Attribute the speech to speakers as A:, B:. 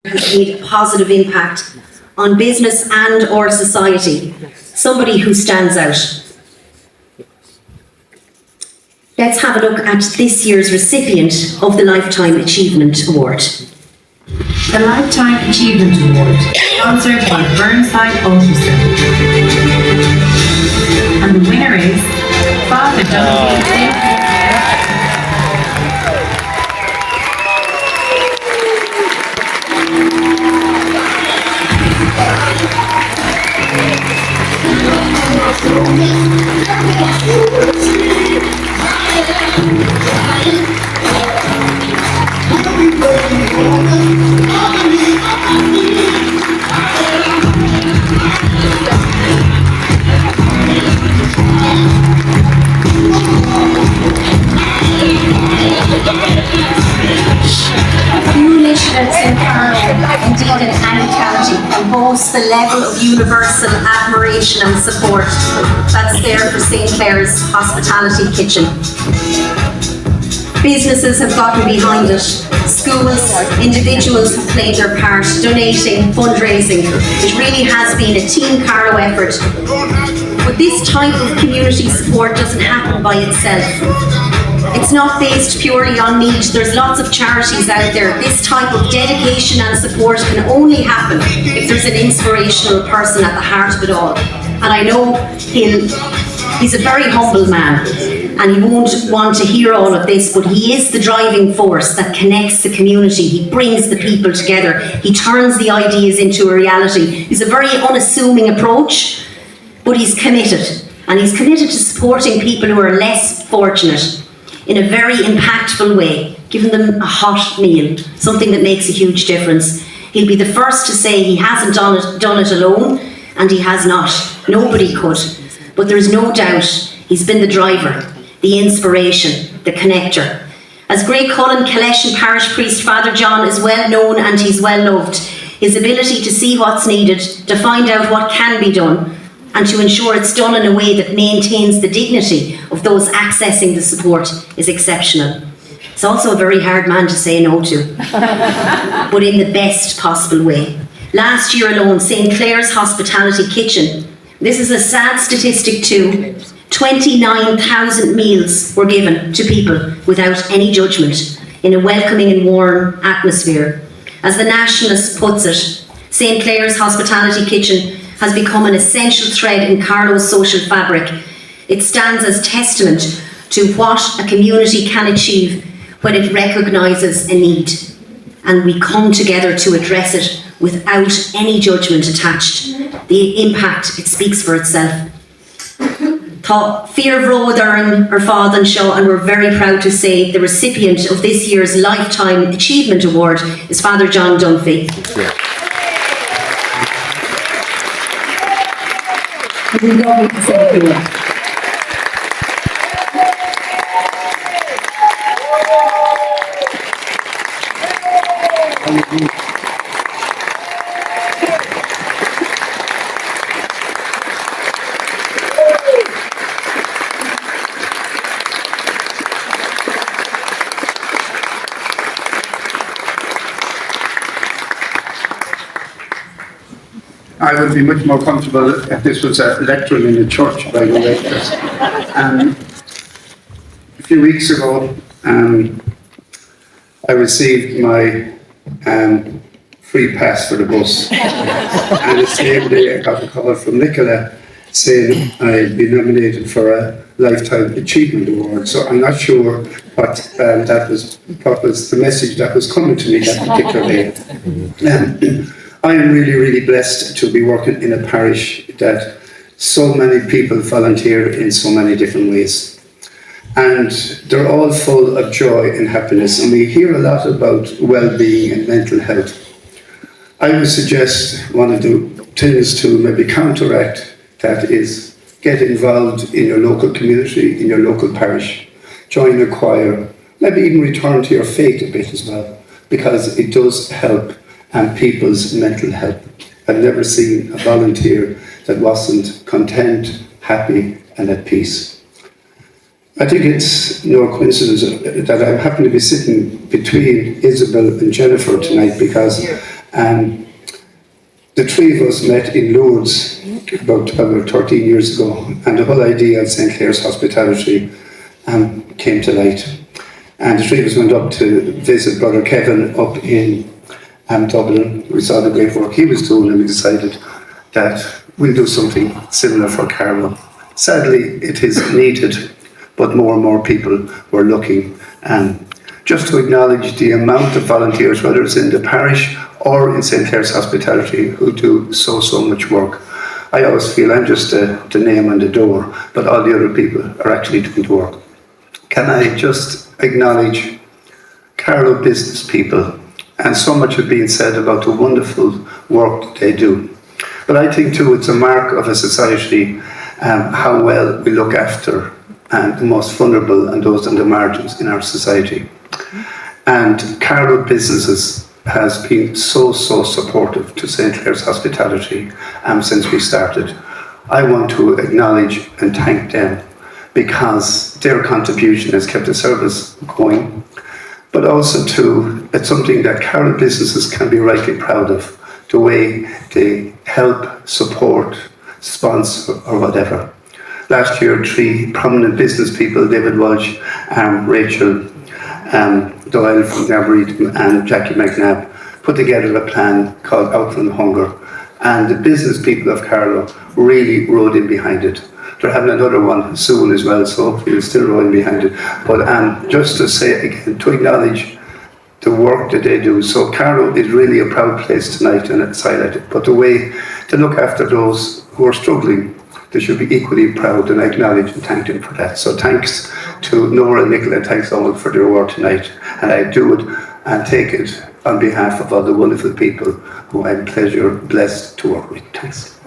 A: has made a positive impact on business and or society. Somebody who stands out. Let's have a look at this year's recipient of the Lifetime Achievement Award.
B: The Lifetime Achievement Award, sponsored by Burnside Ultrasound. And the winner is Father Dunphy P.P.
A: In Carlow, indeed in any county, and boasts the level of universal admiration and support that's there for St. Clare's Hospitality Kitchen. Businesses have gotten behind it, schools, individuals have played their part, donating, fundraising. It really has been a Team Carlow effort. But this type of community support doesn't happen by itself. It's not based purely on need. There's lots of charities out there. This type of dedication and support can only happen if there's an inspirational person at the heart of it all. And I know he's a very humble man, and he won't want to hear all of this, but he is the driving force that connects the community. He brings the people together. He turns the ideas into a reality. He's a very unassuming approach, but he's committed. And he's committed to supporting people who are less fortunate in a very impactful way, giving them a hot meal, something that makes a huge difference. He'll be the first to say he hasn't done it alone, and he has not. Nobody could. But there's no doubt he's been the driver, the inspiration, the connector. As Graiguecullen, Killeshin parish priest Father John is well known and he's well loved. His ability to see what's needed, to find out what can be done, and to ensure it's done in a way that maintains the dignity of those accessing the support is exceptional. It's also a very hard man to say no to, but in the best possible way. Last year alone, St. Clare's Hospitality Kitchen, this is a sad statistic too, 29,000 meals were given to people without any judgment, in a welcoming and warm atmosphere. As the Nationalist puts it, St. Clare's Hospitality Kitchen has become an essential thread in Carlow's social fabric. It stands as testament to what a community can achieve when it recognises a need, and we come together to address it without any judgment attached. The impact, it speaks for itself. Tá Fear Bhródar ar fád an seo, and we're very proud to say the recipient of this year's Lifetime Achievement Award is Father John Dunphy.
C: I would be much more comfortable if this was a lectern in a church, by the way. A few weeks ago, I received my free pass for the bus, and the same day I got a call from Nicola saying I'd be nominated for a Lifetime Achievement Award. So I'm not sure what was the message that was coming to me that particular day. I am really, really blessed to be working in a parish that so many people volunteer in so many different ways. And they're all full of joy and happiness. And we hear a lot about well-being and mental health. I would suggest one of the things to maybe counteract that is get involved in your local community, in your local parish, join a choir, maybe even return to your faith a bit as well, because it does help people's mental health. I've never seen a volunteer that wasn't content, happy and at peace. I think it's no coincidence that I happen to be sitting between Isabel and Jennifer tonight, because The three of us met in Lourdes about 12 or 13 years ago, and the whole idea of St. Clare's hospitality came to light. And the three of us went up to visit Brother Kevin up in Dublin. We saw the great work he was doing, and we decided that we'll do something similar for Carlow. Sadly, it is needed, but more and more people were looking. Just to acknowledge the amount of volunteers, whether it's in the parish or in St. Clare's Hospitality, who do so much work. I always feel I'm just the name on the door, but all the other people are actually doing the work. Can I just acknowledge Carlow business people? And so much has been said about the wonderful work that they do. But I think too it's a mark of a society how well we look after the most vulnerable and those on the margins in our society. And Carlow businesses has been so supportive to St. Clare's Hospitality since we started. I want to acknowledge and thank them because their contribution has kept the service going, but also too, it's something that Carlow businesses can be rightly proud of, the way they help, support, sponsor or whatever. Last year, three prominent business people, David Walsh, Rachel Doyle from Arboretum and Jackie McNabb, put together a plan called Outrun Hunger. And the business people of Carlow really rode in behind it. They're having another one soon as well, so hopefully we're still rolling behind it. But just to say again, to acknowledge the work that they do. So Carlow is really a proud place tonight, and it's highlighted. But the way to look after those who are struggling, they should be equally proud, and I acknowledge and thank them for that. So thanks to Nora and Nicola, and thanks all for their work tonight. And I do it and take it on behalf of all the wonderful people who I'm blessed to work with. Thanks.